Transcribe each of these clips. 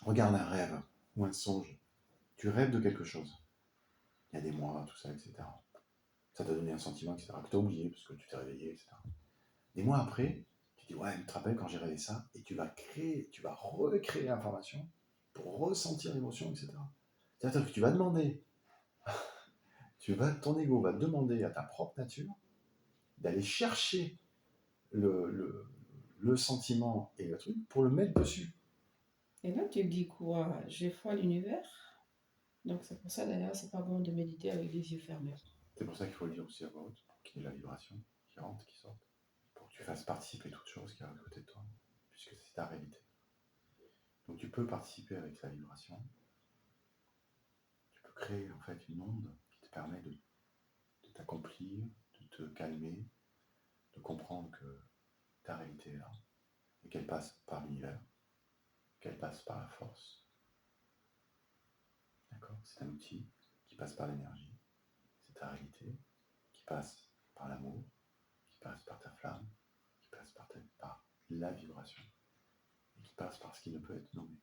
Regarde un rêve ou un songe. Tu rêves de quelque chose. Il y a des mois, tout ça, etc. Ça t'a donné un sentiment, etc. Que tu as oublié parce que tu t'es réveillé, etc. Des mois après, tu dis ouais, tu te rappelles quand j'ai rêvé ça, et tu vas recréer l'information pour ressentir l'émotion, etc. C'est-à-dire que tu vas demander, ton ego va demander à ta propre nature d'aller chercher le sentiment et le truc pour le mettre dessus. Et là, tu dis quoi? J'ai foi à l'univers. Donc, c'est pour ça, d'ailleurs, c'est pas bon de méditer avec les yeux fermés. C'est pour ça qu'il faut le dire aussi à voix haute, pour qu'il y ait la vibration qui rentre, qui sorte, pour que tu fasses participer toute chose qui est à côté de toi, puisque c'est ta réalité. Donc tu peux participer avec la vibration, tu peux créer en fait une onde qui te permet de t'accomplir, de te calmer, de comprendre que ta réalité est là, et qu'elle passe par l'univers, qu'elle passe par la force. D'accord? C'est un outil qui passe par l'énergie, c'est ta réalité, qui passe par l'amour, qui passe par ta flamme, qui passe par la vibration, et qui passe par ce qui ne peut être nommé.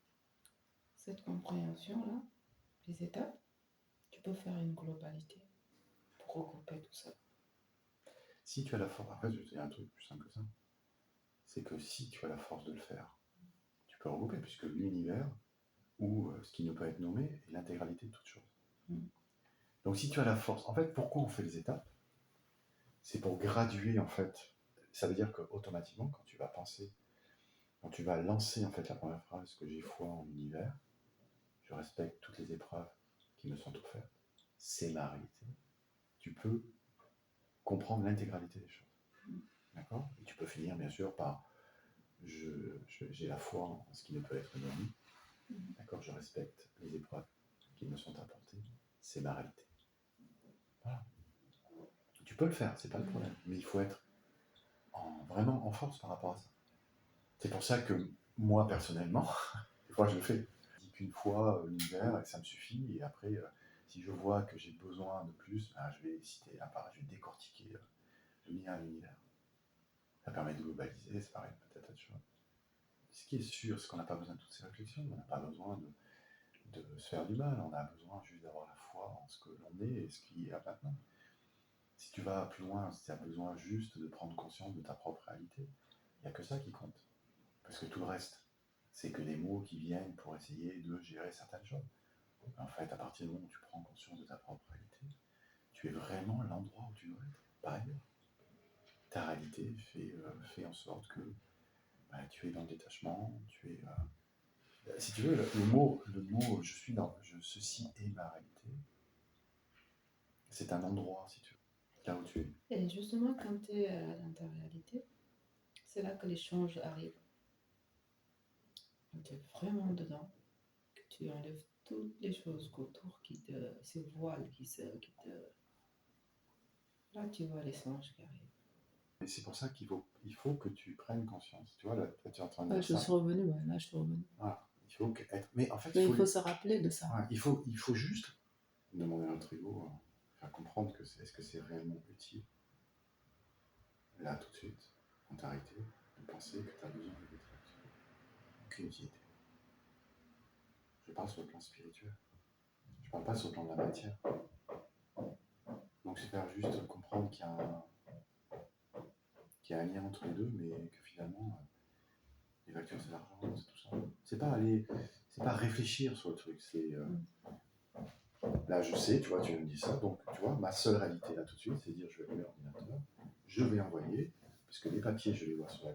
Cette compréhension-là, les étapes, tu peux faire une globalité pour regrouper tout ça. Si tu as la force, en fait, je vais te dire un truc plus simple que ça, c'est que si tu as la force de le faire, tu peux regrouper, puisque l'univers, ou ce qui ne peut être nommé, est l'intégralité de toute chose. Donc si tu as la force, en fait, pourquoi on fait les étapes? C'est pour graduer, en fait. Ça veut dire qu'automatiquement, quand tu vas penser, quand tu vas lancer, en fait, la première phrase, que j'ai foi en l'univers, je respecte toutes les épreuves qui me sont offertes, c'est ma réalité. Tu peux comprendre l'intégralité des choses. D'accord? Et tu peux finir, bien sûr, par j'ai la foi en ce qui ne peut être nommé. D'accord? Je respecte les épreuves qui me sont apportées, c'est ma réalité. Voilà. Tu peux le faire, c'est pas le problème, mais il faut être vraiment en force par rapport à ça. C'est pour ça que moi, personnellement, des fois je le fais. Je dis qu'une fois l'univers, et ça me suffit, et après, si je vois que j'ai besoin de plus, ben, je vais citer je vais décortiquer le lien à l'univers. Ça permet de globaliser, c'est pareil, peut-être autre chose. Ce qui est sûr, c'est qu'on n'a pas besoin de toutes ces réflexions, on n'a pas besoin de se faire du mal, on a besoin juste d'avoir la foi en ce que l'on est et ce qui est à maintenant. Si tu vas plus loin, si tu as besoin juste de prendre conscience de ta propre réalité, il n'y a que ça qui compte. Parce que tout le reste, c'est que des mots qui viennent pour essayer de gérer certaines choses. En fait, à partir du moment où tu prends conscience de ta propre réalité, tu es vraiment l'endroit où tu dois être, pas ailleurs. Ta réalité fait en sorte que tu es dans le détachement, si tu veux, le mot ceci est ma réalité, c'est un endroit, si tu veux, là où tu es. Et justement, quand tu es dans ta réalité, c'est là que l'échange arrive. Quand tu es vraiment dedans, que tu enlèves toutes les choses autour qui se voilent, Là, tu vois l'échange qui arrive. Et c'est pour ça il faut que tu prennes conscience. Tu vois, là, tu es en train de dire je ça. suis revenue, là, je suis revenue. Voilà. Il faut être. Mais en fait, Mais il faut se rappeler de ça. Ouais, il faut juste demander à notre ego, faire comprendre que est-ce que c'est réellement utile, là, tout de suite, en t'arrêter, de penser que tu as besoin de méditation. Aucune utilité. Je parle sur le plan spirituel. Je parle pas sur le plan de la matière. Donc c'est faire juste comprendre qu'il y a un lien entre les deux, mais que finalement, les factures c'est l'argent, c'est tout ça. C'est pas réfléchir sur le truc, là je sais, tu vois, tu me dis ça, donc tu vois, ma seule réalité là tout de suite, c'est de dire je vais allumer l'ordinateur, je vais envoyer, parce que les papiers, je les vois sur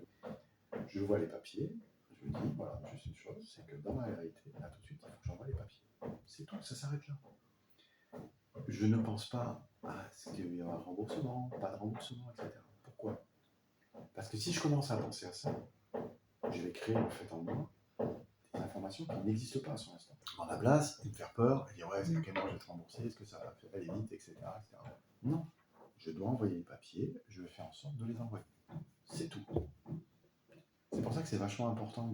je vois les papiers, je me dis, voilà, juste une chose, c'est que dans ma réalité, là tout de suite, il faut que j'envoie les papiers. C'est tout, ça s'arrête là. Je ne pense pas à ce qu'il y aura un remboursement, pas de remboursement, etc. Pourquoi? Parce que si je commence à penser à ça, je vais créer en fait en moi des informations qui n'existent pas à son instant. Dans la place, il me faire peur, et dire ouais, est-ce que quel mois je vais être remboursé, est-ce que ça va aller vite, etc., etc. Non, je dois envoyer les papiers, je vais faire en sorte de les envoyer. C'est tout. C'est pour ça que c'est vachement important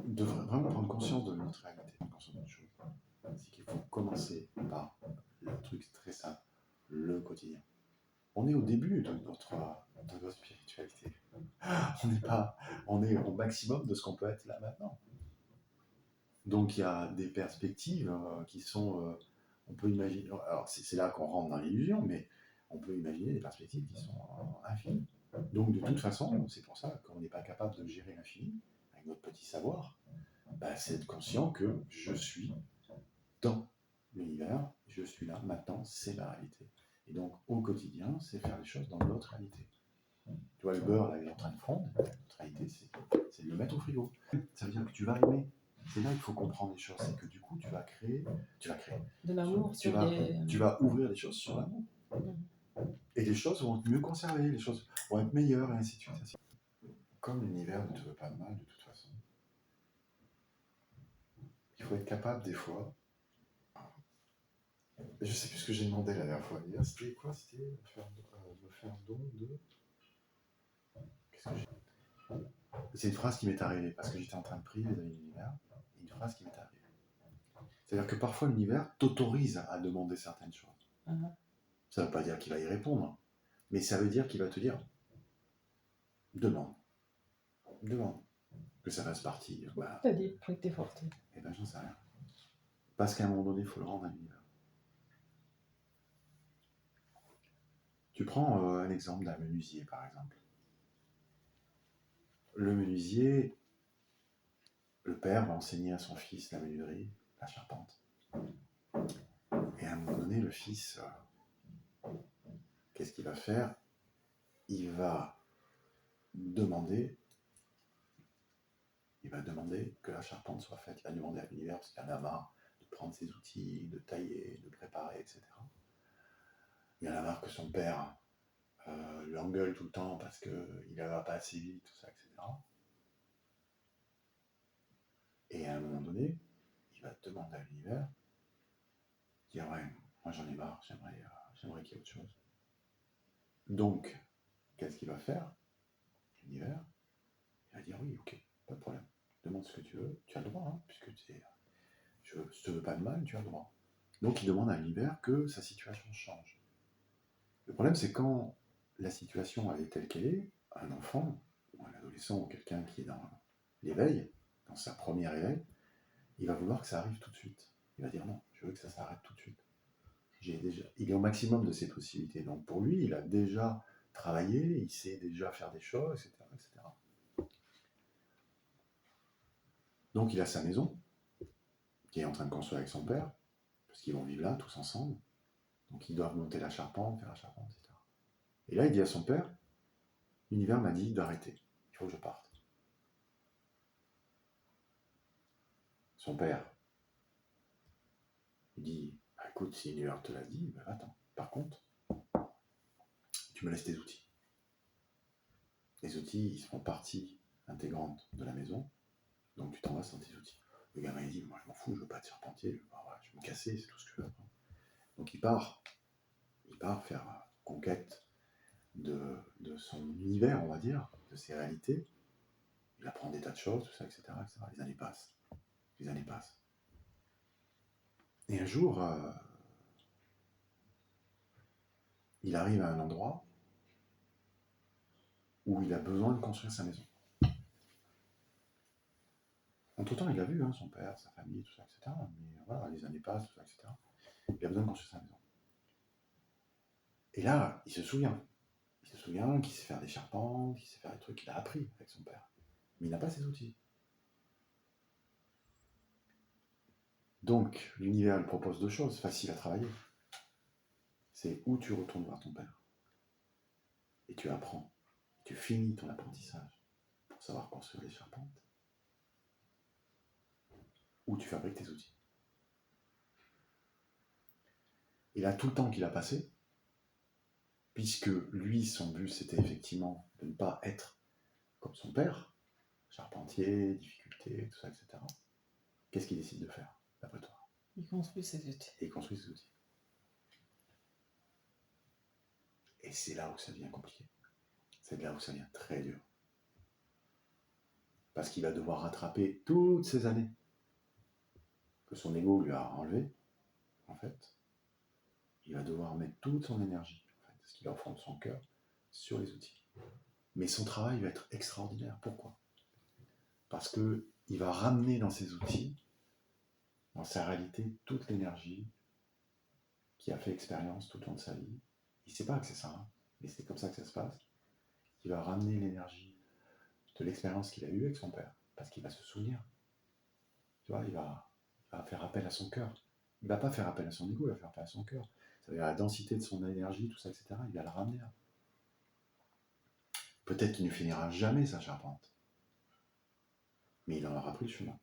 de vraiment prendre conscience de notre réalité, prendre conscience d'une chose. C'est qu'il faut commencer par le truc très simple, le quotidien. on est au début de notre spiritualité. On est au maximum de ce qu'on peut être là maintenant. Donc il y a des perspectives qui sont, on peut imaginer, alors c'est là qu'on rentre dans l'illusion, mais on peut imaginer des perspectives qui sont infinies. Donc de toute façon, c'est pour ça qu'on n'est pas capable de gérer l'infini avec notre petit savoir. C'est être conscient que je suis dans l'univers, je suis là maintenant, c'est la réalité. Et donc au quotidien, c'est faire les choses dans notre réalité. Tu vois, le beurre, là, il est en train de fondre. Notre réalité, c'est de le mettre au frigo. Ça veut dire que tu vas aimer. C'est là qu'il faut comprendre les choses. C'est que du coup, tu vas créer de l'amour tu vas ouvrir les choses sur l'amour. Et les choses vont être mieux conservées, les choses vont être meilleures, et ainsi de suite. Comme l'univers ne te veut pas de mal, de toute façon, il faut être capable, des fois. Je sais plus ce que j'ai demandé la dernière fois. D'ailleurs, c'était quoi? C'était me faire don de. Qu'est-ce que j'ai. C'est une phrase qui m'est arrivée parce que j'étais en train de prier vis-à-vis de l'univers. Une phrase qui m'est arrivée. C'est-à-dire que parfois l'univers t'autorise à demander certaines choses. Ça ne veut pas dire qu'il va y répondre, mais ça veut dire qu'il va te dire demande. Que ça fasse partie. T'as dit prêter forte. Eh ben j'en sais rien. Parce qu'à un moment donné, il faut le rendre à l'univers. Tu prends un exemple d'un menuisier, par exemple. Le menuisier, le père va enseigner à son fils la menuiserie, la charpente. Et à un moment donné, le fils, qu'est-ce qu'il va faire? Il va demander que la charpente soit faite. Il va demander à l'univers parce qu'il en a marre de prendre ses outils, de tailler, de préparer, etc. Il en a marre que son père l'engueule tout le temps parce qu'il ne va pas assez vite, tout ça, etc. Et à un moment donné, il va demander à l'univers, dire ouais, moi j'en ai marre, j'aimerais qu'il y ait autre chose. Donc, qu'est-ce qu'il va faire? L'univers, il va dire oui, ok, pas de problème. Demande ce que tu veux, tu as le droit, hein, puisque je ne te veux pas de mal, tu as le droit. Donc il demande à l'univers que sa situation change. Le problème, c'est quand la situation elle est telle qu'elle est, un enfant, ou un adolescent, ou quelqu'un qui est dans l'éveil, dans sa première éveil, il va vouloir que ça arrive tout de suite. Il va dire non, je veux que ça s'arrête tout de suite. Il est au maximum de ses possibilités. Donc pour lui, il a déjà travaillé, il sait déjà faire des choses, etc., etc. Donc il a sa maison, qui est en train de construire avec son père, parce qu'ils vont vivre là, tous ensemble. Donc ils doivent monter la charpente, faire la charpente, etc. Et là, il dit à son père, l'univers m'a dit d'arrêter, il faut que je parte. Son père, il dit, écoute, si l'univers te l'a dit, ben attends. Par contre, tu me laisses tes outils. Les outils, ils font partie intégrante de la maison, donc tu t'en vas sans tes outils. Le gamin, il dit, moi je m'en fous, je veux pas être charpentier, je vais me casser, c'est tout ce que je veux apprendre. Donc il part faire conquête de son univers, on va dire, de ses réalités. Il apprend des tas de choses, tout ça, etc. etc. Les années passent. Et un jour, il arrive à un endroit où il a besoin de construire sa maison. Entre-temps, il a vu son père, sa famille, tout ça, etc. Mais voilà, les années passent, tout ça, etc. Il a besoin de construire sa maison. Et là, il se souvient. Qu'il sait faire des charpentes, qu'il sait faire des trucs qu'il a appris avec son père. Mais il n'a pas ses outils. Donc, l'univers lui propose deux choses faciles à travailler. C'est où tu retournes voir ton père. Et tu apprends. Tu finis ton apprentissage pour savoir construire des charpentes. Ou tu fabriques tes outils. Et là, tout le temps qu'il a passé, puisque lui, son but, c'était effectivement de ne pas être comme son père, charpentier, difficulté, tout ça, etc. Qu'est-ce qu'il décide de faire, d'après toi? Il construit ses outils. Et c'est là où ça devient compliqué. C'est là où ça devient très dur. Parce qu'il va devoir rattraper toutes ces années que son ego lui a enlevées, en fait. Il va devoir mettre toute son énergie, en fait. ce qu'il a au fond de son cœur, sur les outils. Mais son travail va être extraordinaire. Pourquoi? Parce qu'il va ramener dans ses outils, dans sa réalité, toute l'énergie qui a fait expérience tout au long de sa vie. Il ne sait pas que c'est ça, hein, mais c'est comme ça que ça se passe. Il va ramener l'énergie de l'expérience qu'il a eue avec son père, parce qu'il va se souvenir. Tu vois, il va faire appel à son cœur. Il ne va pas faire appel à son ego, il va faire appel à son cœur. Ça veut dire la densité de son énergie, tout ça, etc. Il va la ramener. Peut-être qu'il ne finira jamais sa charpente, mais il en aura pris le chemin.